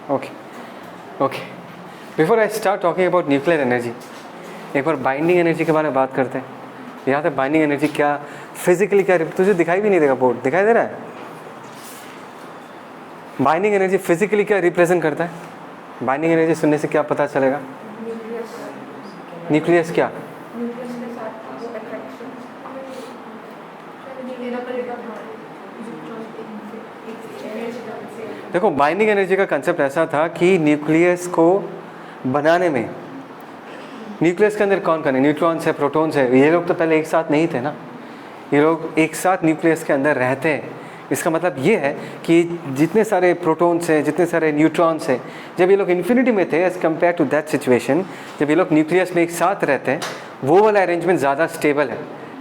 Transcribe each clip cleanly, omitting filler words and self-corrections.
Okay okay, before I start talking about nuclear energy, एक बार binding energy के बारे में बात करते हैं। यहाँ तक बाइंडिंग एनर्जी क्या फिजिकली क्या, तुझे दिखाई भी नहीं देगा, बोर्ड दिखाई दे रहा है? बाइंडिंग एनर्जी फिजिकली क्या रिप्रेजेंट करता है? बाइंडिंग एनर्जी सुनने से क्या पता चलेगा? न्यूक्लियस क्या? देखो, बाइंडिंग एनर्जी का कंसेप्ट ऐसा था कि न्यूक्लियस को बनाने में, न्यूक्लियस के अंदर कौन कौन है? न्यूट्रॉन्स है, प्रोटॉन्स है। ये लोग तो पहले एक साथ नहीं थे ना, ये लोग एक साथ न्यूक्लियस के अंदर रहते हैं। इसका मतलब ये है कि जितने सारे प्रोटॉन्स हैं, जितने सारे न्यूट्रॉन्स हैं, जब ये लोग इन्फिनिटी में थे as compared to that situation, जब ये लोग न्यूक्लियस में एक साथ रहते हैं, वो वाला अरेंजमेंट ज़्यादा स्टेबल है।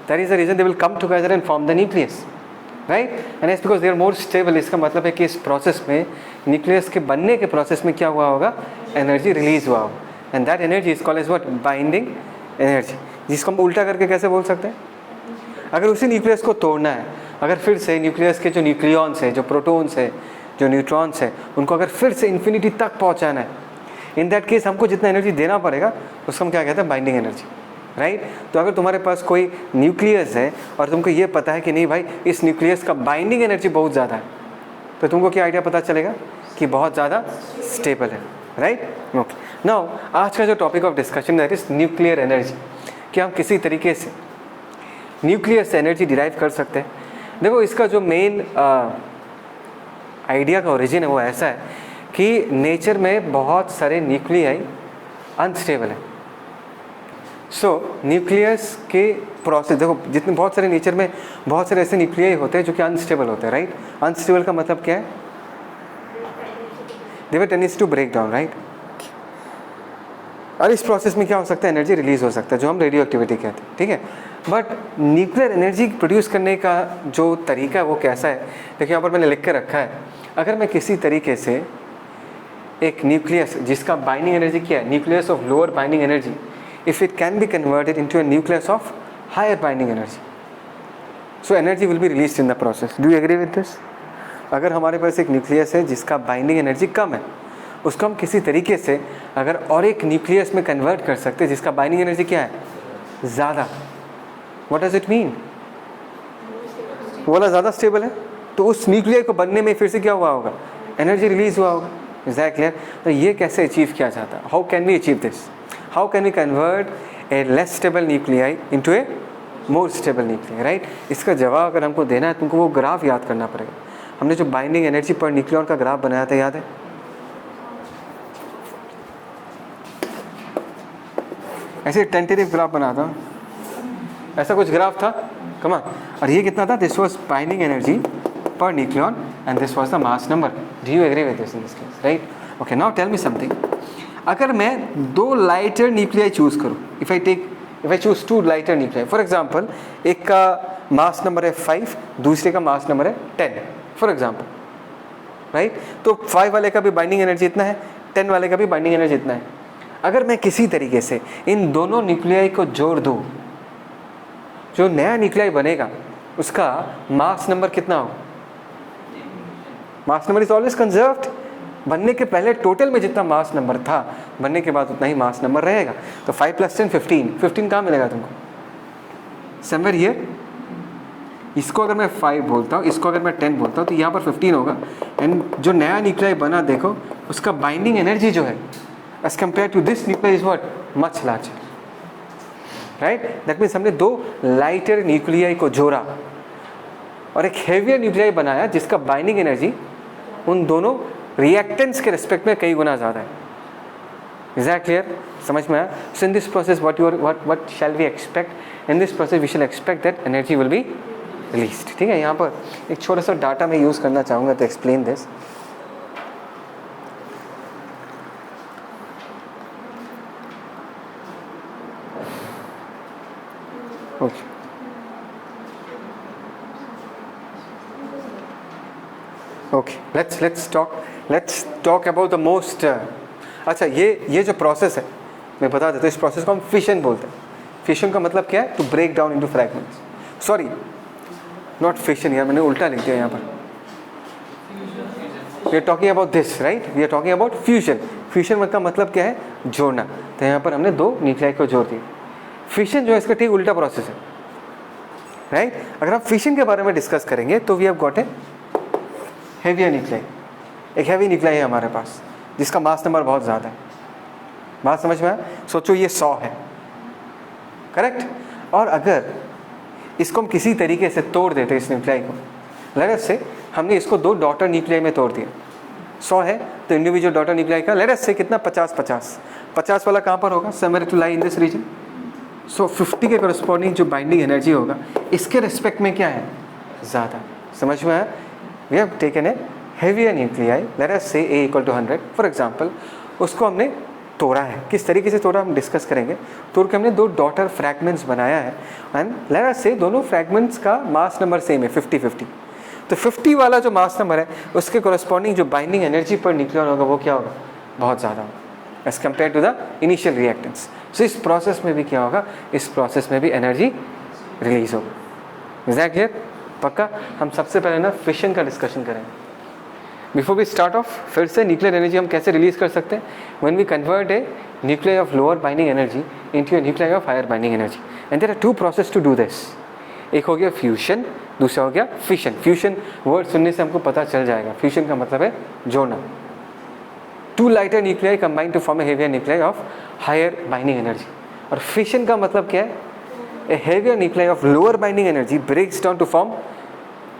That is the reason they will come together and form the nucleus, right? And it's because they are more stable. इसका मतलब है कि इस प्रोसेस में, न्यूक्लियस के बनने के प्रोसेस में क्या हुआ होगा? एनर्जी रिलीज हुआ होगा, and that energy is called as what? Binding energy. जिसको हम उल्टा करके कैसे बोल सकते हैं? अगर उसी न्यूक्लियस को तोड़ना है, अगर फिर से न्यूक्लियस के जो न्यूक्लियॉन्स है, जो प्रोटॉन्स है, जो न्यूट्रॉन्स है, उनको अगर फिर से इन्फिनिटी तक पहुंचाना है, इन दैट केस हमको जितना एनर्जी देना पड़ेगा उसको हम क्या कहते हैं? Binding energy, right? तो अगर तुम्हारे पास कोई न्यूक्लियस है और तुमको ये पता है कि नहीं भाई इस न्यूक्लियस का बाइंडिंग एनर्जी बहुत ज़्यादा है, तो तुमको क्या आइडिया पता चलेगा? कि बहुत ज़्यादा स्टेबल है, राइट? ओके, नाउ आज का जो topic of discussion that is nuclear energy. कि हम किसी तरीके से न्यूक्लियस से एनर्जी डिराइव कर सकते हैं। देखो, इसका जो मेन आइडिया का ओरिजिन है वो ऐसा है कि नेचर में बहुत सारे न्यूक्लियाई अनस्टेबल है। सो न्यूक्लियस के प्रोसेस, देखो जितने बहुत सारे नेचर में बहुत सारे ऐसे न्यूक्लियाई होते हैं जो कि अनस्टेबल होते हैं, राइट? अनस्टेबल का मतलब क्या है? They have tendency to break down, right? और इस प्रोसेस में क्या हो सकता है? एनर्जी रिलीज हो सकता है, जो हम रेडियो एक्टिविटी कहते हैं, ठीक है? बट न्यूक्लियर एनर्जी प्रोड्यूस करने का जो तरीका है वो कैसा है? देखिए यहाँ पर मैंने लिख के रखा है। अगर मैं किसी तरीके से एक न्यूक्लियस जिसका बाइंडिंग एनर्जी क्या है? Nucleus of lower binding energy, if it can be converted into a nucleus of higher binding energy, so energy will be released in the process. Do you agree with this? अगर हमारे पास एक nucleus है जिसका binding energy कम है, उसको हम किसी तरीके से अगर और एक न्यूक्लियस में कन्वर्ट कर सकते हैं जिसका बाइंडिंग एनर्जी क्या है? ज़्यादा। What does it mean? वो वाला ज़्यादा स्टेबल है, तो उस न्यूक्लियर को बनने में फिर से क्या हुआ होगा? एनर्जी रिलीज हुआ होगा। Is that clear? तो ये कैसे अचीव किया जाता है? How can we achieve this? How can we convert a less stable nuclei into a more stable nuclear, right? इसका जवाब अगर हमको देना है, तुमको वो ग्राफ याद करना पड़ेगा। हमने जो बाइंडिंग एनर्जी पर न्यूक्लियॉन का ग्राफ बनाया था, याद है? ऐसे टेंटेटिव ग्राफ बना था, ऐसा कुछ ग्राफ था, कम ऑन। और ये कितना था? This was binding energy per nucleon and this was the mass number. Do you agree with this in this case, right? Okay, now tell me something. अगर मैं दो लाइटर न्यूक्लियाई चूज करूँ, if I choose two lighter nuclei, for example एक का mass number है 5, दूसरे का mass number है 10, फॉर एग्जाम्पल, राइट? तो 5 वाले का भी बाइंडिंग एनर्जी इतना है, 10 वाले का भी बाइंडिंग एनर्जी इतना है। अगर मैं किसी तरीके से इन दोनों न्यूक्लियाई को जोड़ दूँ, जो नया न्यूक्लियाई बनेगा उसका मास नंबर कितना हो? Mass number is always conserved. बनने के पहले टोटल में जितना मास नंबर था, बनने के बाद उतना ही मास नंबर रहेगा। तो 5 + 10 15 कहाँ मिलेगा तुमको? Somewhere here. इसको अगर मैं 5 बोलता हूँ, इसको अगर मैं 10 बोलता हूँ, तो यहाँ पर 15 होगा। एंड जो नया न्यूक्लियाई बना, देखो उसका बाइंडिंग एनर्जी जो है as compared to this nuclei is what? Much larger, right? That means हमने दो लाइटर न्यूक्लियाई को जोड़ा और एक हेवियर न्यूक्लियाई बनाया जिसका बाइंडिंग एनर्जी उन दोनों रिएक्टेंट्स के रिस्पेक्ट में कई गुना ज़्यादा है। Is that clear? समझ में आया? So in this process what shall we expect? In this process we shall expect that energy will be released, ठीक है? यहाँ पर एक छोटा सा डाटा मैं यूज़ करना चाहूँगा तो explain this. Okay, let's talk about the most. अच्छा, ये जो प्रोसेस है मैं बता देता हूँ। इस प्रोसेस को हम फिशन बोलते हैं। फिशन का मतलब क्या है? To break down into fragments. Sorry, not fission यार, मैंने उल्टा लिख दिया यहाँ पर। We are talking about this, right, we are talking about fusion. Fusion का मतलब क्या है, जोड़ना। तो यहाँ पर हमने दो न्यूक्लियाई को जोड़ दिया। फिशन जो है इसका ठीक उल्टा प्रोसेस है, राइट। अगर आप फिशन के बारे में डिस्कस करेंगे तो we have got a heavier nuclei. एक हैवी न्यूक्लियाई है हमारे पास जिसका मास नंबर बहुत ज़्यादा है। बात समझ में आया? सोचो ये 100 है, करेक्ट। और अगर इसको हम किसी तरीके से तोड़ देते इस न्यूक्लियाई को, लेट अस से हमने इसको दो डॉटर न्यूक्लियाई में तोड़ दिया। 100 है तो इंडिविजुअल डॉटर न्यूक्लियाई का लेट अस से कितना 50 वाला कहाँ पर होगा, somewhere to lie in this region. So 50 के करस्पॉन्डिंग जो बाइंडिंग एनर्जी होगा इसके रिस्पेक्ट में क्या है, ज़्यादा। समझ में आया? We have taken a heavier nuclei, let us say A = 100 for example. उसको हमने तोड़ा है, किस तरीके से तोड़ा हम डिस्कस करेंगे। तोड़ के हमने दो डॉटर फ्रैगमेंट्स बनाया है एंड लेट अस से दोनों फ्रैगमेंट्स का मास नंबर सेम है 50-50। तो 50 वाला जो मास नंबर है उसके करस्पॉन्डिंग जो बाइंडिंग एनर्जी पर न्यूक्लियॉन होगा वो क्या होगा, बहुत ज़्यादा होगा as compared to the initial reactants. So इस प्रोसेस में भी क्या होगा, इस प्रोसेस में भी एनर्जी रिलीज होगा। Is that clear? पक्का? हम सबसे पहले ना फिशन का डिस्कशन करेंगे बिफोर वी स्टार्ट ऑफ। फिर से न्यूक्लियर एनर्जी हम कैसे रिलीज कर सकते हैं, when we convert a nuclei of lower binding energy into a nuclei of higher binding energy. And there are two process to do this. एक हो गया फ्यूशन, दूसरा हो गया फिशन। फ्यूशन वर्ड सुनने से हमको पता चल जाएगा, फ्यूशन का मतलब है जोड़ना। Two lighter nuclei combine to form a heavier nuclei of higher binding energy. और फिशन का मतलब क्या है, a heavier nuclei of lower binding energy breaks down to form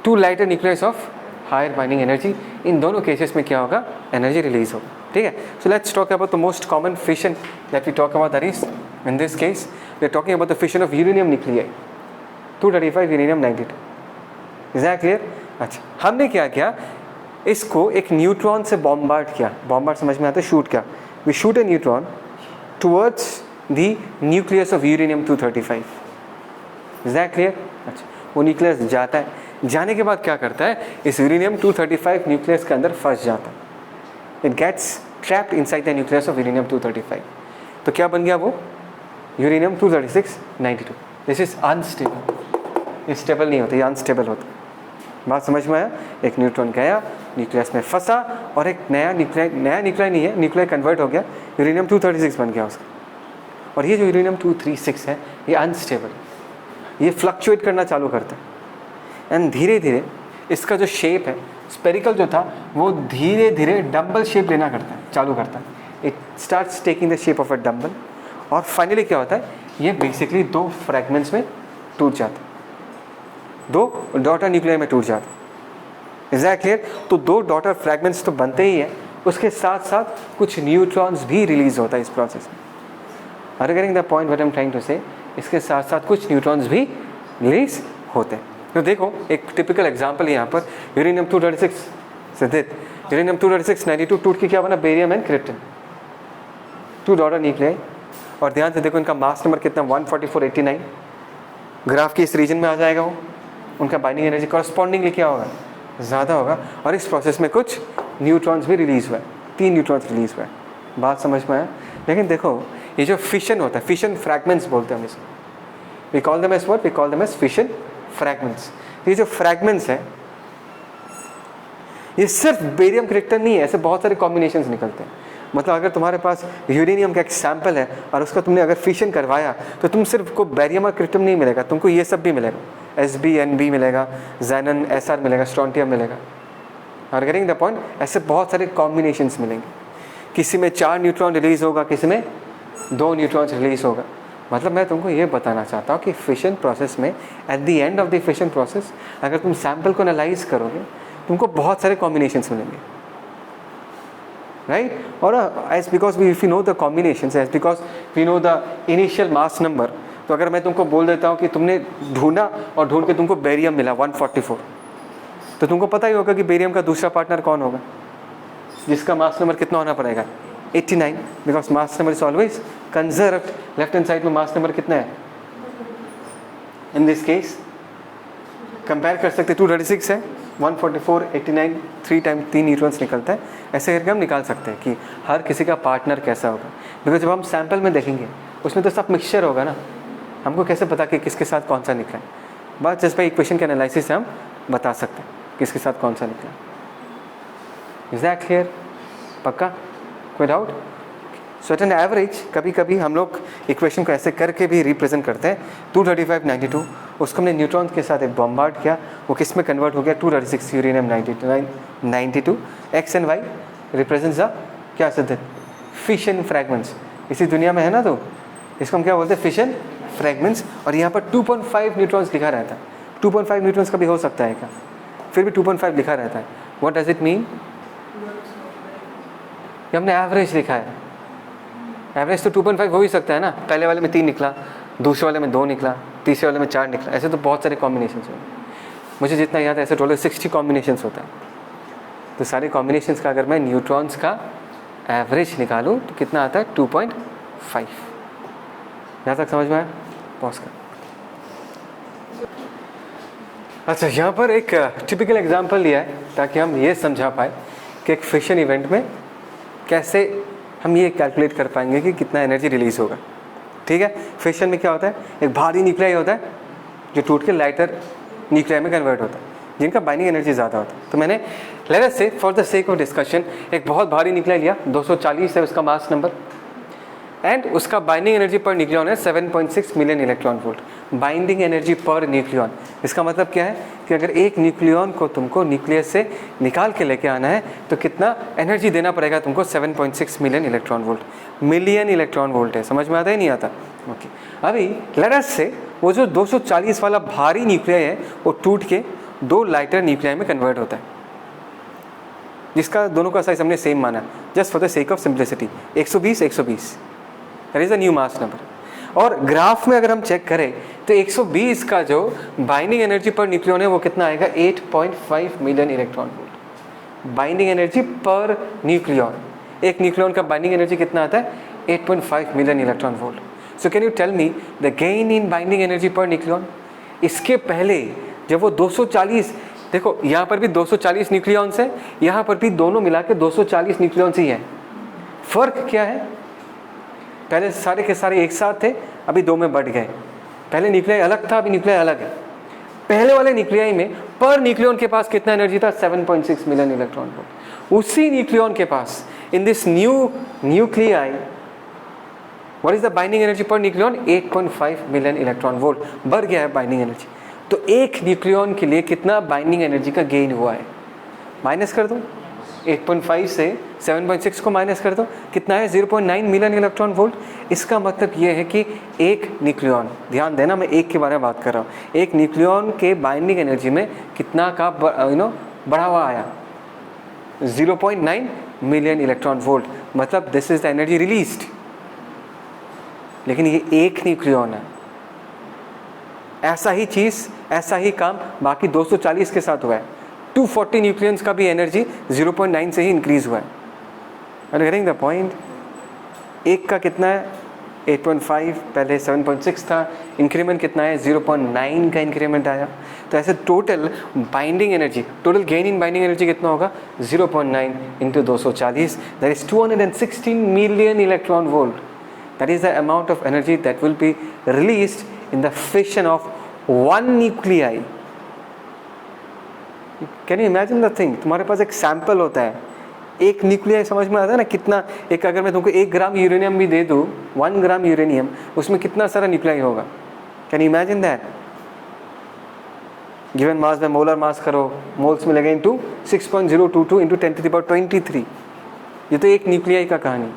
two lighter nuclei of higher binding energy. इन दोनों cases में क्या होगा, एनर्जी रिलीज होगा। ठीक है, so let's talk about the most common fission that we talk about, that is in this case we are talking about the fission of uranium nuclei 235 uranium 92। Is that clear? अच्छा, हमने क्या किया, इसको एक neutron से bombard किया। Bombard समझ में आता है, शूट किया। We shoot a neutron towards the nucleus of uranium 235। Is that clear? अच्छा, वो न्यूक्लियस जाता है, जाने के बाद क्या करता है, इस यूरेनियम 235 न्यूक्लियस के अंदर फंस जाता है। It gets trapped inside the nucleus of uranium 235। तो क्या बन गया वो, uranium 236-92। This is unstable. Stable नहीं होता, ये अनस्टेबल होता। बात समझ में आया? एक न्यूट्रॉन गया, न्यूक्लियस में फंसा और एक नया न्यूक्लियाई नहीं है, न्यूक्लियाई कन्वर्ट हो गया, यूरेनियम 236 बन गया उसका। और ये जो यूरेनियम 236 है ये अनस्टेबल, ये फ्लक्चुएट करना चालू करता है। एंड धीरे धीरे इसका जो शेप है स्पेरिकल जो था वो धीरे धीरे डम्बल शेप लेना चालू करता है। It starts taking the shape of a dumbbell. और फाइनली क्या होता है, ये बेसिकली दो फ्रैगमेंट्स में टूट जाता है, दो डॉटर न्यूक्लियाई में टूट जाता है। Is that clear? तो दो डॉटर फ्रैगमेंट्स तो बनते ही हैं, उसके साथ साथ कुछ न्यूट्रॉन्स भी रिलीज होता है इस प्रोसेस में। Are you getting the point what I am trying to say? इसके साथ साथ कुछ न्यूट्रॉन्स भी रिलीज होते हैं। तो देखो एक टिपिकल एग्जांपल यहाँ पर यूरेनियम 236 सिद्धित, यूरेनियम 236-92 टूट के क्या बना, barium and krypton, two daughter nuclei. और ध्यान से देखो इनका मास नंबर कितना, 144-89। ग्राफ की इस रीजन में आ जाएगा वो, उनका बाइंडिंग एनर्जी कॉरस्पॉन्डिंगली क्या होगा, ज़्यादा होगा। और इस प्रोसेस में कुछ न्यूट्रॉन्स भी रिलीज हुआ है, 3 न्यूट्रॉन्स रिलीज हुआ है। बात समझ में आया? लेकिन देखो ये जो फिशन होता है, फिशन फ्रैगमेंट्स बोलते हैं हम इसको, we call them as what, we call them as fission fragments. ये जो फ्रैगमेंट्स हैं ये सिर्फ बेरियम क्रिप्टन नहीं है, ऐसे बहुत सारे कॉम्बिनेशंस निकलते हैं। मतलब अगर तुम्हारे पास यूरेनियम का एक सैंपल है और उसका तुमने अगर फिशन करवाया तो तुम सिर्फ को बेरियम और क्रिप्टन नहीं मिलेगा, तुमको ये सब भी मिलेगा, Sb Nb मिलेगा, Xenon Sr मिलेगा, स्ट्रोंटियम मिलेगा। और गेटिंग द पॉइंट, ऐसे बहुत सारे कॉम्बिनेशंस मिलेंगे। किसी में 4 न्यूट्रॉन रिलीज होगा, किसी में 2 न्यूट्रॉन्स रिलीज होगा। मतलब मैं तुमको ये बताना चाहता हूँ कि फिशन प्रोसेस में at the end of the fission process अगर तुम सैंपल को एनालाइज करोगे तुमको बहुत सारे कॉम्बिनेशंस मिलेंगे, राइट? और as because we if you know the combinations, as because we know the initial mass number, तो अगर मैं तुमको बोल देता हूँ कि तुमने ढूंढा और ढूंढ के तुमको बेरियम मिला 144, तो तुमको पता ही होगा कि बेरियम का दूसरा पार्टनर कौन होगा, जिसका मास नंबर कितना होना पड़ेगा, 89, because mass number is always conserved. Left hand side में मास नंबर कितना है, इन दिस केस कंपेयर कर सकते, 236 है, 144, 89, 3 टाइम 3 न्यूट्रॉन्स निकलता है। ऐसे करके हम निकाल सकते हैं कि हर किसी का पार्टनर कैसा होगा, बिकॉज जब हम सैंपल में देखेंगे उसमें तो सब मिक्सचर होगा ना, हमको कैसे पता कि किसके साथ कौन सा निकला है। बस जस्ट बाई इक्वेशन के एनालिसिस से हम बता सकते हैं किसके साथ कौन सा निकला। Is that clear? पक्का? कोई doubt? So at an average कभी कभी हम लोग इक्वेशन को ऐसे करके भी रिप्रेजेंट करते हैं 235 92, उसको हमने न्यूट्रॉन के साथ एक बॉम्बार्ड किया, वो किस में कन्वर्ट हो गया 236 uranium 92 X and Y represents the क्या सिद्ध फिशन फ्रैगमेंट्स। इसी दुनिया में है ना, तो इसको हम क्या बोलते हैं फिशन फ्रैगमेंट्स। और यहाँ पर 2.5 न्यूट्रॉन्स लिखा रहता है। 2.5 न्यूट्रॉन्स कभी हो सकता है क्या? फिर भी 2.5 लिखा रहता है। What does it mean? ये हमने एवरेज लिखा है। एवरेज तो 2.5 हो ही सकता है ना, पहले वाले में 3 निकला, दूसरे वाले में 2 निकला, तीसरे वाले में 4 निकला, ऐसे तो बहुत सारे कॉम्बिनेशंस हैं। मुझे जितना याद है ऐसे टोटल 60 कॉम्बिनेशंस होता है। तो सारे कॉम्बिनेशंस का अगर मैं न्यूट्रॉन्स का एवरेज निकालूं तो कितना आता है 2.5। यहाँ तक समझ में आया? पॉज कर। अच्छा, यहाँ पर एक टिपिकल एग्जांपल लिया है ताकि हम ये समझा पाए कि एक फिशन इवेंट में कैसे हम ये कैलकुलेट कर पाएंगे कि कितना एनर्जी रिलीज होगा। ठीक है, फिशन में क्या होता है, एक भारी न्यूक्लियाई होता है जो टूट के लाइटर न्यूक्लियाई में कन्वर्ट होता है, जिनका बाइंडिंग एनर्जी ज़्यादा होता है। तो मैंने late us say for the sake of discussion एक बहुत भारी न्यूक्लियाई लिया, 240 है उसका मास नंबर, एंड उसका बाइंडिंग एनर्जी पर न्यूक्लियन है 7.6 million electron volt. Binding energy per nucleon, इसका मतलब क्या है कि अगर एक न्यूक्लियन को तुमको न्यूक्लियस से निकाल के लेके आना है तो कितना एनर्जी देना पड़ेगा तुमको? 7.6 million electron volt. Million electron volt है, समझ में आता है नहीं आता? ओके, अभी लेट अस से वो जो 240 वाला भारी न्यूक्लियाई है वो टूट के 2 लाइटर न्यूक्लियाई में कन्वर्ट होता है, जिसका दोनों का साइज हमने सेम माना, just for the sake of simplicity. 120 120 that is a new mass number. और ग्राफ में अगर हम चेक करें तो 120 का जो बाइंडिंग एनर्जी पर न्यूक्लियन है वो कितना आएगा? 8.5 million electron volt. Binding energy per nucleon, एक न्यूक्लियन का बाइंडिंग एनर्जी कितना आता है? 8.5 million electron volt. So can you tell me the gain in binding energy per nucleon? इसके पहले जब वो 240, देखो यहाँ पर भी 240 न्यूक्लियॉन्स है, यहाँ पर भी दोनों मिला के 240 न्यूक्लियॉन्स ही है। फर्क क्या है? पहले सारे के सारे एक साथ थे, अभी 2 में बढ़ गए। पहले न्यूक्लियाई अलग था, अभी न्यूक्लियाई अलग है। पहले वाले न्यूक्लियाई में पर न्यूक्लियन के पास कितना एनर्जी था? 7.6 मिलियन इलेक्ट्रॉन वोल्ट। उसी न्यूक्लियन के पास in this new nuclei what is the binding energy per nucleon? 8.5 million electron volt. बढ़ गया है बाइंडिंग एनर्जी। तो एक न्यूक्लियन के लिए कितना बाइंडिंग एनर्जी का गेन हुआ है? माइनस कर दो, 8.5 से 7.6 को माइनस कर दो, कितना है? 0.9 मिलियन इलेक्ट्रॉन वोल्ट। इसका मतलब ये है कि एक न्यूक्लियन, ध्यान देना मैं एक के बारे में बात कर रहा हूँ, एक न्यूक्लियन के बाइंडिंग एनर्जी में कितना का बढ़ावा आया? 0.9 मिलियन इलेक्ट्रॉन वोल्ट। मतलब this is the energy released. लेकिन ये एक न्यूक्लियन है। ऐसा ही चीज़, ऐसा ही काम बाकी 240 के साथ हुआ है। 240 न्यूक्लियंस का भी एनर्जी 0.9 से ही इंक्रीज हुआ है। Are you getting the point? एक का कितना है? 8.5, पहले 7.6 था, इंक्रीमेंट कितना है? 0.9 का इंक्रीमेंट आया। तो ऐसे total binding energy, total gain in binding energy कितना होगा? 0.9 into 240, that is 216 million electron volt. That is the amount of energy that will be released in the fission of one nuclei. Can you imagine the thing? तुम्हारे पास एक sample होता है, एक nuclei, समझ में आता है ना कितना? एक अगर मैं तुमको 1 ग्राम यूरेनियम भी दे दूँ, 1 ग्राम यूरेनियम, उसमें कितना सारा न्यूक्लियाई होगा? Can you imagine that? Given mass में मोलर मास करो, मोल्स में लगे इंटू 6.022 इंटू 10⁻23। ये तो एक न्यूक्लियाई का कहानी।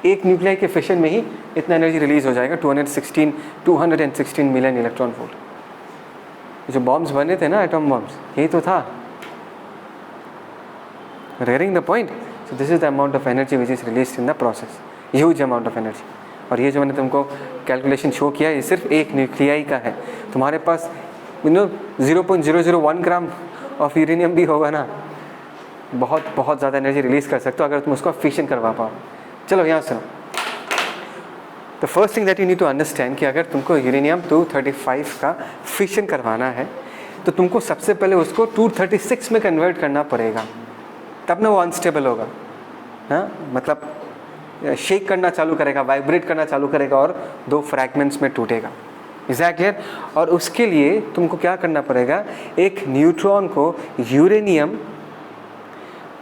एक न्यूक्लियाई के फिशन में ही इतना एनर्जी रिलीज हो जाएगा, 216 मिलियन इलेक्ट्रॉन वोल्ट। जो बॉम्ब्स बने थे ना, एटम बॉम्ब्स, यही तो था। Getting the point? So this is the amount of energy which is released in the process. Huge amount of energy. और ये जो मैंने तुमको कैलकुलेशन शो किया है, ये सिर्फ एक न्यूक्लियाई का है। तुम्हारे पास 0.001 ग्राम ऑफ यूरेनियम भी होगा ना, बहुत बहुत ज़्यादा एनर्जी रिलीज कर सकते हो अगर तुम उसको फिशन करवा पाओ। चलो यहाँ सुनो। The first thing that you need to understand कि अगर तुमको यूरेनियम 235 का फिशन करवाना है तो तुमको सबसे पहले उसको 236 में कन्वर्ट करना पड़ेगा, तब ना वो अनस्टेबल होगा। हाँ, मतलब शेक करना चालू करेगा, वाइब्रेट करना चालू करेगा और 2 फ्रैगमेंट्स में टूटेगा। Is that clear? और उसके लिए तुमको क्या करना पड़ेगा? एक न्यूट्रॉन को यूरेनियम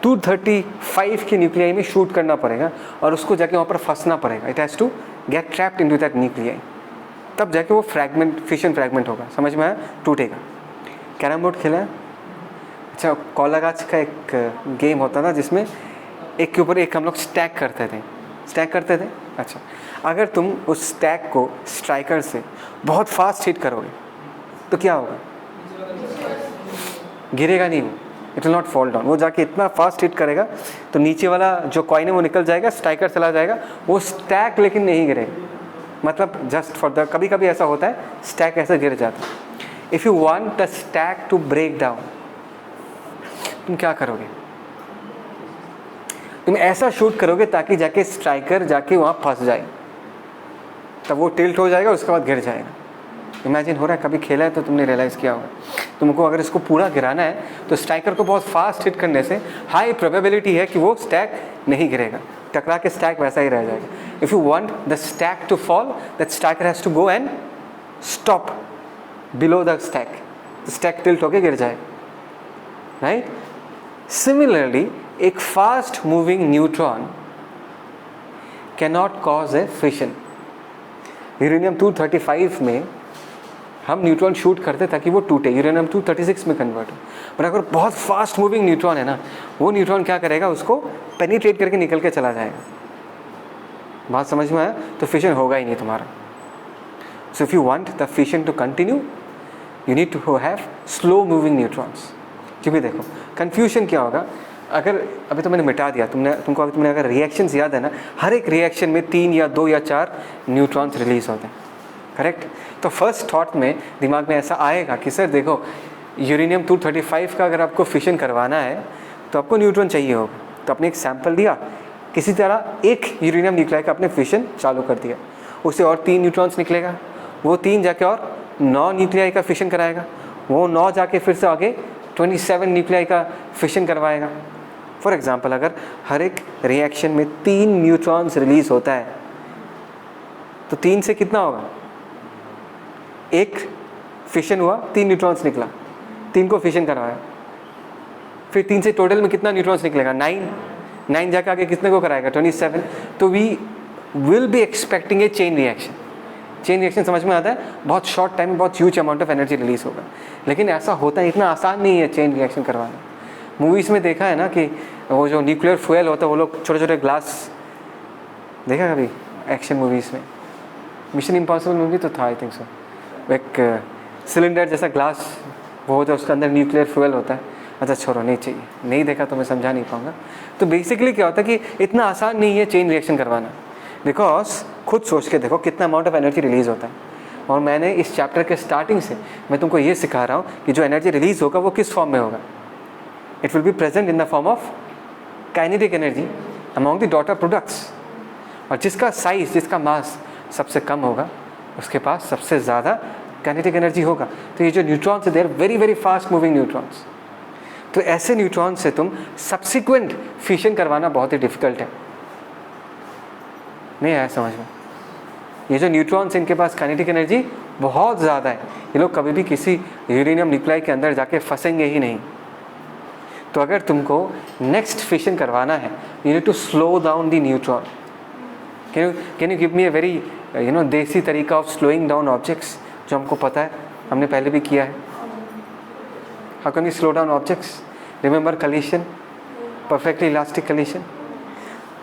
235 के न्यूक्लियाई में शूट करना पड़ेगा और उसको जाके वहाँ पर फंसना पड़ेगा. It has to get trapped into that nuclei, तब जाके वो फ्रैगमेंट, फिशन फ्रैगमेंट होगा. समझ में आया? टूटेगा. कैरम बोर्ड खेला है? अच्छा, कोलागाच का एक गेम होता था जिसमें एक के ऊपर एक हम लोग स्टैक करते थे. अच्छा, अगर तुम उस स्टैक को स्ट्राइकर से बहुत फास्ट हिट करोगे तो क्या होगा? गिरेगा नहीं वो, it will not fall down. वो जाके इतना फास्ट हिट करेगा तो नीचे वाला जो कॉइन है वो निकल जाएगा, स्ट्राइकर चला जाएगा, वो स्टैक लेकिन नहीं गिरेगा. मतलब जस्ट फॉर द, कभी कभी ऐसा होता है स्टैक ऐसा गिर जाता है. If you want the stack to break down, तुम क्या करोगे? तुम ऐसा शूट करोगे ताकि जाके स्ट्राइकर जाके वहाँ फंस जाए, तब वो टिल्ट हो जाएगा, उसके बाद गिर जाएगा. इमेजिन हो रहा है? कभी खेला है तो तुमने रियलाइज़ किया होगा. तुमको अगर इसको पूरा गिराना है तो स्ट्राइकर को बहुत फास्ट हिट करने से हाई प्रोबेबिलिटी है कि वो स्टैक नहीं गिरेगा, टकरा के स्टैक वैसा ही रह जाएगा. If you want the stack to fall, that striker has to go and stop below the stack. Stack tilt होके गिर जाएगा, राइट? सिमिलरली एक fast moving neutron cannot cause a fission. Uranium 235 में हम न्यूट्रॉन शूट करते ताकि वो टूटे, यूरेनियम 236 में कन्वर्ट हो. पर अगर बहुत फास्ट मूविंग न्यूट्रॉन है ना, वो न्यूट्रॉन क्या करेगा? उसको पेनिट्रेट करके निकल के चला जाएगा. बात समझ में आया? तो फिशन होगा ही नहीं तुम्हारा. So if you want the fission to continue, you need to have slow moving neutrons. क्योंकि देखो कन्फ्यूजन क्या होगा, अगर अभी तो मैंने मिटा दिया, तुमने अगर रिएक्शंस याद है ना, हर एक रिएक्शन में 3 या 2 या 4 न्यूट्रॉन्स रिलीज होते हैं, करेक्ट? तो फर्स्ट थॉट में दिमाग में ऐसा आएगा कि सर देखो, यूरेनियम 235 का अगर आपको फिशन करवाना है तो आपको न्यूट्रॉन चाहिए होगा. तो आपने एक सैंपल दिया, किसी तरह एक यूरेनियम न्यूक्लियाई का आपने फिशन चालू कर दिया, उससे और 3 न्यूट्रॉन्स निकलेगा, वो 3 जाके और 9 न्यूक्लियाई का फिशन कराएगा, वो 9 जाके फिर से आगे 27 न्यूक्लियाई का फिशन करवाएगा. फॉर एग्जाम्पल, अगर हर एक रिएक्शन में 3 न्यूट्रॉन्स रिलीज होता है तो 3 से कितना होगा? एक फिशन हुआ, 3 न्यूट्रॉन्स निकला, 3 को फिशन करवाया, फिर 3 से टोटल में कितना न्यूट्रॉन्स निकलेगा? 9 जाके आगे कितने को कराएगा? 27. तो we will be expecting a chain reaction. Chain reaction समझ में आता है? बहुत शॉर्ट टाइम में बहुत huge amount of energy release होगा. लेकिन ऐसा होता है, इतना आसान नहीं है चेन रिएक्शन करवाना. मूवीज़ में देखा है ना कि वो जो न्यूक्लियर फ्यूल होता है, वो लोग छोटे छोटे ग्लास, देखा कभी एक्शन मूवीज़ में? मिशन इम्पॉसिबल मूवी तो था आई थिंक सो. एक सिलेंडर जैसा ग्लास वो होता है, उसके अंदर न्यूक्लियर फ्यूल होता है. अच्छा छोड़ो, नहीं चाहिए, नहीं देखा तो मैं समझा नहीं पाऊँगा. तो बेसिकली क्या होता है कि इतना आसान नहीं है चेन रिएक्शन करवाना, बिकॉज खुद सोच के देखो कितना अमाउंट ऑफ एनर्जी रिलीज़ होता है. और मैंने इस चैप्टर के स्टार्टिंग से मैं तुमको ये सिखा रहा हूँ कि जो एनर्जी रिलीज़ होगा वो किस फॉर्म में होगा. It will be present in the form of kinetic energy among the daughter products. और जिसका साइज, जिसका मास सबसे कम होगा, उसके पास सबसे ज़्यादा काइनेटिक एनर्जी होगा. तो ये जो न्यूट्रॉन्स है, they are very very fast moving neutrons. तो ऐसे न्यूट्रॉन से तुम सब्सिक्वेंट फिशन करवाना बहुत ही डिफिकल्ट है. नहीं आया समझ में? ये जो न्यूट्रॉन्स, इनके पास काइनेटिक एनर्जी बहुत ज़्यादा है. ये लोग कभी भी किसी यूरेनियम न्यूक्लियाई के अंदर जाके फंसेंगे ही नहीं. तो अगर तुमको नेक्स्ट फिशन करवाना है, you need to slow down the neutron. Can you give me a very desi तरीका ऑफ स्लोइंग डाउन ऑब्जेक्ट्स जो हमको पता है, हमने पहले भी किया है? How can we slow down objects? Remember collision, perfectly elastic collision.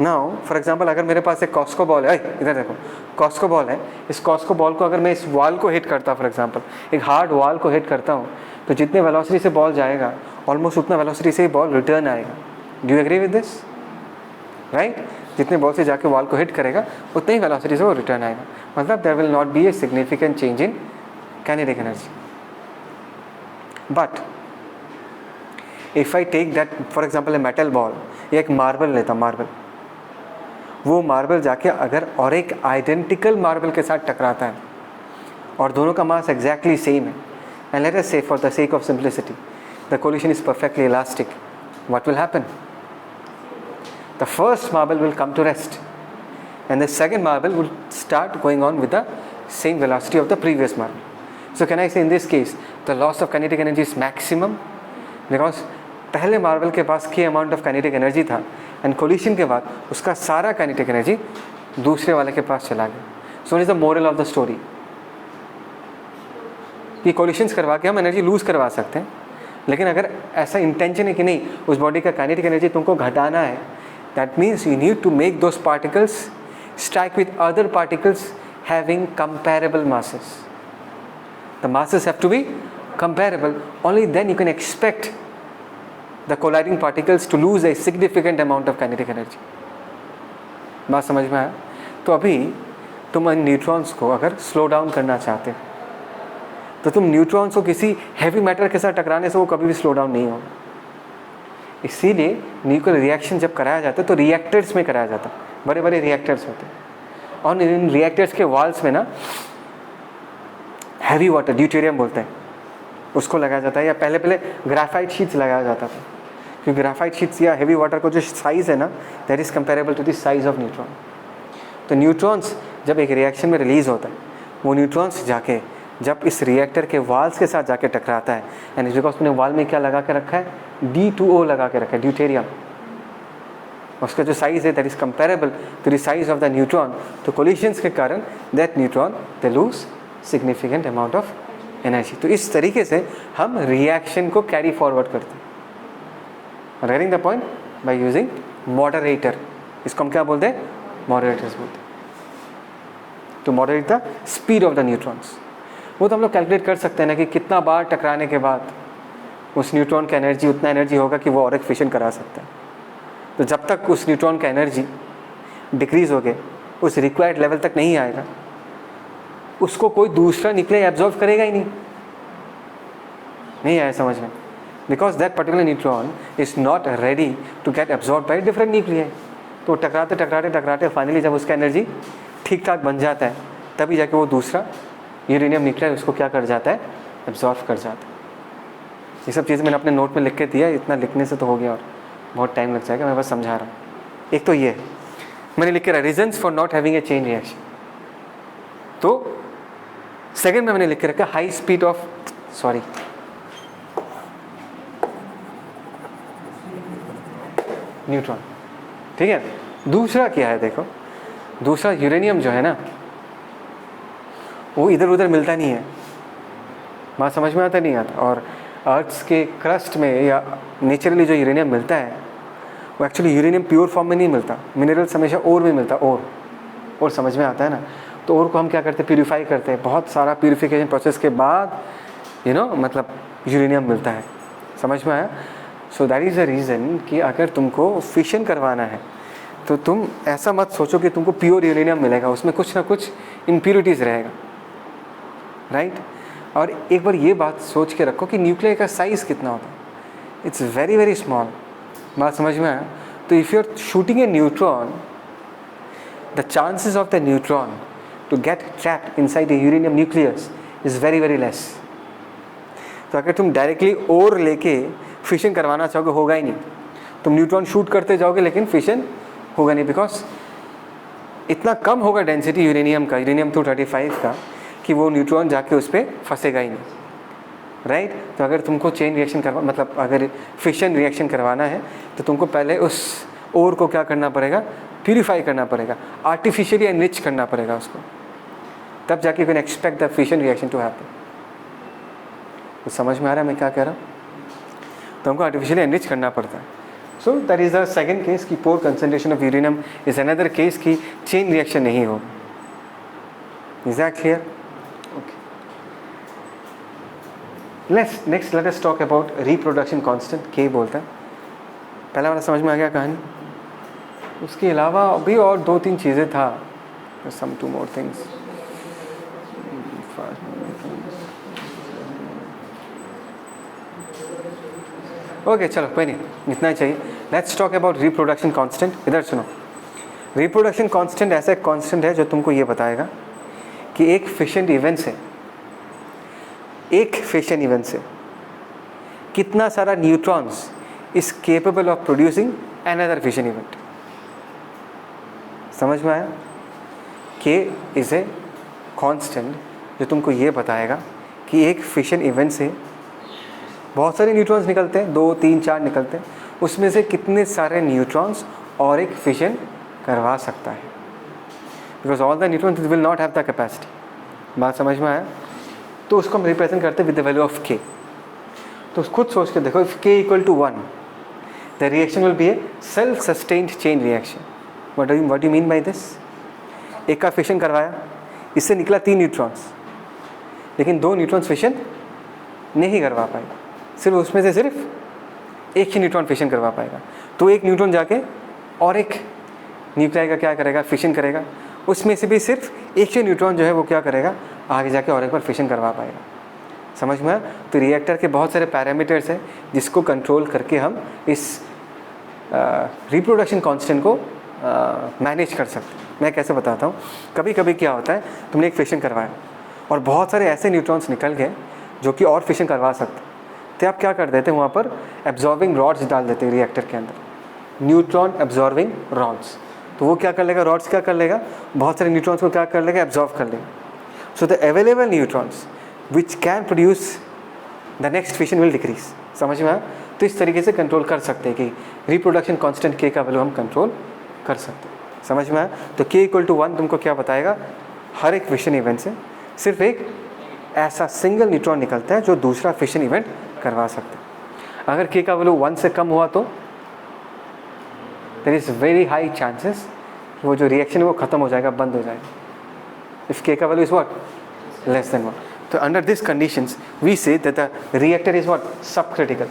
Now for example, अगर मेरे पास एक कॉस्को बॉल है, इधर देखो कॉस्को बॉल है, इस कॉस्को बॉल को अगर मैं इस वॉल को हिट करता, फॉर एग्जांपल एक हार्ड वॉल को हिट करता हूँ, तो जितने वेलोसिटी से बॉल जाएगा ऑलमोस्ट उतना वेलोसिटी से ही बॉल रिटर्न आएगा. Do you agree with this? Right? जितने बॉल से जाके वॉल को हिट करेगा उतनी ही वेलोसिटी से वो रिटर्न आएगा. मतलब there will not be a significant change in kinetic energy. But if I take that for example a metal ball, या एक मार्बल लेता, मार्बल, वो मार्बल जाके अगर और एक आइडेंटिकल मार्बल के साथ टकराता है और दोनों का मास एग्जैक्टली सेम है, and let us say for the sake of simplicity the collision is perfectly elastic, what will happen? The first marble will come to rest and the second marble will start going on with the same velocity of the previous marble. So can I say in this case the loss of kinetic energy is maximum because पहले marble के पास की amount of kinetic energy था and collision के बाद उसका सारा kinetic energy दूसरे वाले के पास चला गया. So it is the moral of the story कि कोलिशंस करवा के हम एनर्जी लूज करवा सकते हैं, लेकिन अगर ऐसा इंटेंशन है कि नहीं उस बॉडी का काइनेटिक एनर्जी तुमको घटाना है, that means you need to make those particles strike with other particles having comparable masses. The masses have to be comparable. Only then you can expect the colliding particles to lose a significant amount of kinetic energy. बात समझ में आया? तो अभी तुम neutrons को अगर slow down करना चाहते हो तो तुम न्यूट्रॉन्स को किसी हैवी मैटर के साथ टकराने से वो कभी भी स्लो डाउन नहीं होगा. इसीलिए न्यूक्लियर रिएक्शन जब कराया जाता है तो रिएक्टर्स में कराया जाता है. बड़े बड़े रिएक्टर्स होते हैं और इन रिएक्टर्स के वॉल्स में ना हैवी वाटर ड्यूटेरियम बोलते हैं उसको लगाया जाता है, या पहले ग्राफाइट शीट्स लगाया जाता था, क्योंकि ग्राफाइट शीट्स या हैवी वाटर को जो साइज़ है ना that is comparable to the size of neutron. तो न्यूट्रॉन्स जब एक रिएक्शन में रिलीज़ होता है वो न्यूट्रॉन्स जाके जब इस रिएक्टर के वाल्स के साथ जाके टकराता है एंड बिकॉज उसने वाल में क्या लगा के रखा है, D2O लगा के रखा है, ड्यूटेरियम. उसका जो साइज़ है that is comparable to the size of the neutron. तो कोलिशंस के कारण that neutron they lose significant amount of energy. तो इस तरीके से हम रिएक्शन को कैरी फॉरवर्ड करते हैं. Getting the point by using moderator. इसको हम क्या बोलते हैं, मॉडरेटर्स बोलते हैं. To moderate the speed of the neutrons. वो तो हम लोग कैलकुलेट कर सकते हैं ना कि कितना बार टकराने के बाद उस न्यूट्रॉन का एनर्जी उतना एनर्जी होगा कि वो और एक फिशन करा सकता है. तो जब तक उस न्यूट्रॉन का एनर्जी डिक्रीज़ हो गए उस रिक्वायर्ड लेवल तक नहीं आएगा उसको कोई दूसरा न्यूक्लियर एब्जॉर्व करेगा ही नहीं आया समझ में, because that particular neutron is not ready to get absorb by different nuclear. तो टकराते फाइनली जब उसका एनर्जी ठीक ठाक बन जाता है तभी जाके वो दूसरा यूरेनियम न्यूक्लियर उसको क्या कर जाता है, एब्जॉर्व कर जाता है. ये सब चीज़ें मैंने अपने नोट में लिख के दिया, इतना लिखने से तो हो गया और बहुत टाइम लग जाएगा, मैं बस समझा रहा हूँ. एक तो ये मैंने लिख के रहा reasons for not having a chain reaction. तो सेकंड में मैंने लिख के रखा हाई स्पीड ऑफ न्यूट्रॉन. ठीक है. दूसरा क्या है, देखो दूसरा यूरेनियम जो है ना वो इधर उधर मिलता नहीं है. बात समझ में आता नहीं आता. और अर्थ के क्रस्ट में या नेचुरली जो यूरेनियम मिलता है वो एक्चुअली यूरेनियम प्योर फॉर्म में नहीं मिलता. मिनरल्स हमेशा ओर में मिलता. और समझ में आता है ना. तो ओर को हम क्या करते हैं, प्यूरिफाई करते हैं. बहुत सारा प्यूरिफिकेशन प्रोसेस के बाद मतलब यूरेनियम मिलता है. समझ में आया. सो दैट इज़ द रीज़न कि अगर तुमको फिशन करवाना है तो तुम ऐसा मत सोचो कि तुमको प्योर यूरेनियम मिलेगा, उसमें कुछ ना कुछ इम्प्योरिटीज़ रहेगा. राइट. और एक बार ये बात सोच के रखो कि न्यूक्लियर का साइज़ कितना होता है. It's very very small. बात समझ में आया. तो if you are shooting a neutron the chances of the neutron to get trapped inside a uranium nucleus is very very less. तो अगर तुम डायरेक्टली और लेके फिशन करवाना चाहोगे होगा ही नहीं. तुम न्यूट्रॉन शूट करते जाओगे लेकिन फिशन होगा नहीं, बिकॉज इतना कम होगा डेंसिटी यूरेनियम का, यूरेनियम 235 का, कि वो न्यूट्रॉन जाके उस पर फंसेगा ही नहीं. राइट. तो अगर तुमको चेन रिएक्शन मतलब अगर फिशन रिएक्शन करवाना है तो तुमको पहले उस ओर को क्या करना पड़ेगा, प्यूरिफाई करना पड़ेगा, आर्टिफिशियली एनरिच करना पड़ेगा उसको. तब जाके you can expect the fission reaction to happen. तो समझ में आ रहा है मैं क्या कह रहा हूँ. तो हमको आर्टिफिशियली एनरिच करना पड़ता है. So that is the second case की poor concentration of uranium is another case की चेन रिएक्शन नहीं हो. Is that clear? Okay. Next let us talk about reproduction constant. K बोलता है. पहला वाला समझ में आ गया कहानी. उसके अलावा अभी और 2-3 चीज़ें था. सम 2 more things. ओके चलो कोई नहीं, इतना ही चाहिए. Let's talk about reproduction constant. इधर सुनो. रिप्रोडक्शन कांस्टेंट ऐसा एक कांस्टेंट है जो तुमको ये बताएगा कि एक फिशन इवेंट से कितना सारा neutrons is capable of producing another fission event. समझ में आया. के इज ए कांस्टेंट जो तुमको ये बताएगा कि एक फिशन इवेंट से बहुत सारे न्यूट्रॉन्स निकलते हैं, 2 3 4 निकलते हैं, उसमें से कितने सारे न्यूट्रॉन्स और एक फिशन करवा सकता है, because all the neutrons will not have the capacity. बात समझ में आया? तो उसको हम रिप्रेजेंट करते हैं विद द वैल्यू ऑफ के। तो खुद सोच के देखो, if k equal to 1 the reaction will be a self sustained chain reaction. What you mean by this? एक का फिशन करवाया, इससे निकला 3 न्यूट्रॉन्स, लेकिन 2 न्यूट्रॉन्स फिशन नहीं करवा पाएगा, सिर्फ उसमें से सिर्फ एक ही न्यूट्रॉन फिशन करवा पाएगा। तो एक न्यूट्रॉन जाके और एक न्यूक्लियाई का क्या करेगा, फिशन करेगा, उसमें से भी सिर्फ एक ही न्यूट्रॉन जो है वो क्या करेगा, आगे जाके और एक बार फिशन करवा पाएगा। समझ में? तो रिएक्टर के बहुत सारे पैरामीटर्स हैं जिसको कंट्रोल करके हम इस रिप्रोडक्शन कांस्टेंट को मैनेज कर सकते हैं। मैं कैसे बताता हूँ। कभी कभी क्या होता है, तुमने एक फिशन करवाया और बहुत सारे ऐसे न्यूट्रॉन्स निकल गए जो कि और फिशन करवा सकते, तो आप क्या कर देते हैं, वहाँ पर एब्जॉर्बिंग रॉड्स डाल देते हैं रिएक्टर के अंदर, न्यूट्रॉन एब्जॉर्बिंग रॉड्स। तो वो क्या कर लेगा, रॉड्स क्या कर लेगा, बहुत सारे न्यूट्रॉन्स को क्या कर लेगा, एब्जॉर्ब कर लेगा। So the available neutrons which can produce the next fission will decrease. समझ में आया? तो इस तरीके से कंट्रोल कर सकते हैं कि रिप्रोडक्शन कांस्टेंट के का वैल्यू हम कंट्रोल कर सकते हैं। समझ में आया? तो k इक्वल टू 1 तुमको क्या बताएगा, हर एक फिशन इवेंट से सिर्फ एक ऐसा सिंगल न्यूट्रॉन निकलता है जो दूसरा फिशन इवेंट करवा सकता है। अगर k का वैल्यू 1 से कम हुआ तो there is very high chances वो जो रिएक्शन है वो ख़त्म हो जाएगा, बंद हो जाएगा। इफ k का value is what, less than 1, तो under this conditions we say that the reactor is what, sub critical.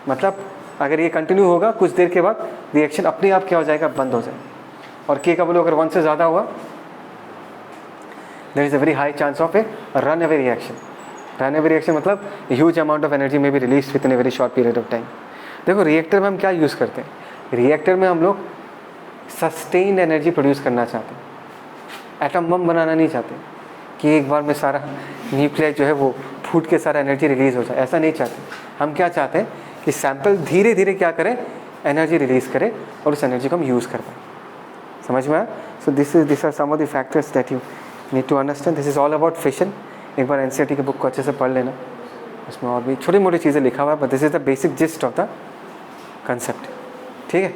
मतलब अगर ये कंटिन्यू होगा, कुछ देर के बाद रिएक्शन अपने आप क्या हो जाएगा, बंद हो जाएगा। और k का वैल्यू अगर 1 से ज़्यादा हुआ, there is a very high chance of a runaway reaction. Runaway reaction मतलब huge amount of energy may be release within a very short period of time. देखो reactor में हम क्या use करते हैं, reactor में हम लोग सस्टेन्ड एनर्जी प्रोड्यूस करना चाहते हैं। एटम बम बनाना नहीं चाहते कि एक बार में सारा न्यूक्लियाई जो है वो फूट के सारा एनर्जी रिलीज़ हो जाए, ऐसा नहीं चाहते। हम क्या चाहते हैं कि सैंपल धीरे धीरे क्या करें, एनर्जी रिलीज़ करे और उस एनर्जी को हम यूज़ कर पाए। समझ में आया? So this are some of the factors that you need to understand. This is all about fission. एक बार एनसीईआरटी की बुक को अच्छे से पढ़ लेना, उसमें और भी छोटी मोटी चीज़ें लिखा हुआ है, but this is the basic gist of the concept. ठीक है?